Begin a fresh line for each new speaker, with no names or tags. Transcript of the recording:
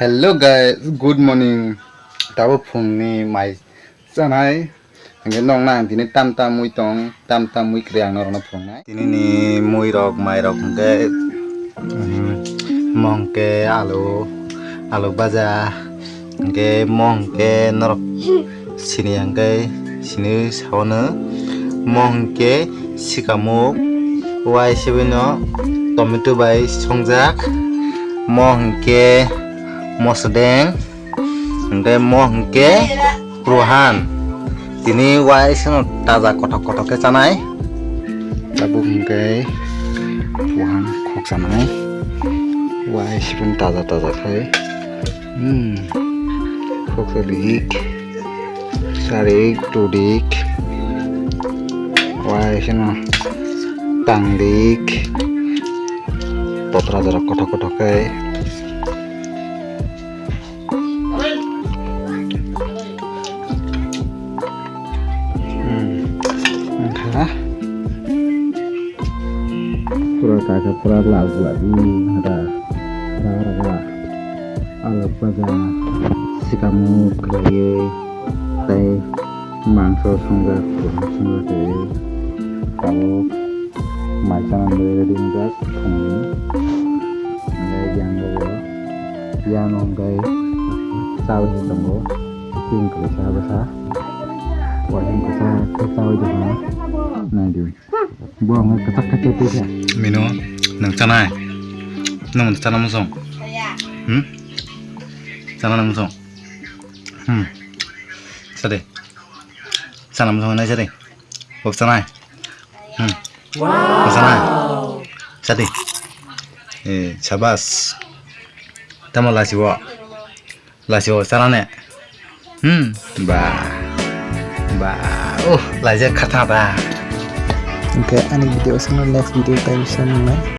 Hello guys, good morning. Tabo phungni mai sanai. Angge nong nang tini tam mui tong tam mui kriang norona phungnai. Tini ni mui rok mai rok angge mongke alu baja angge mongke norok sini angge sini sawono mongke sikamuk wai sibino tomato bai songjak mongke mosdeng angge mongke ruhan tini wai sino taza kotok ke sanai tabu angge ruhan kok sanai wai sibun taza kai kok sedik sarik tudik wai sino tangdik potra jara kotok kai pura kakak pura lagu ada alu baja si kamu kerja teh mangso songgak teh kalau macam beri dinjas kami yang nonggai tahu tunggu tinggal besar wajib besar tahu juga nah dia buang kecil ya mino nang canai nang canai musong canai musong sade canai musong nai sade bob canai wow canai sade sabas tamo lasiwo canai ba lajar kata ba. Oke, ini video next video kita bisa mulai.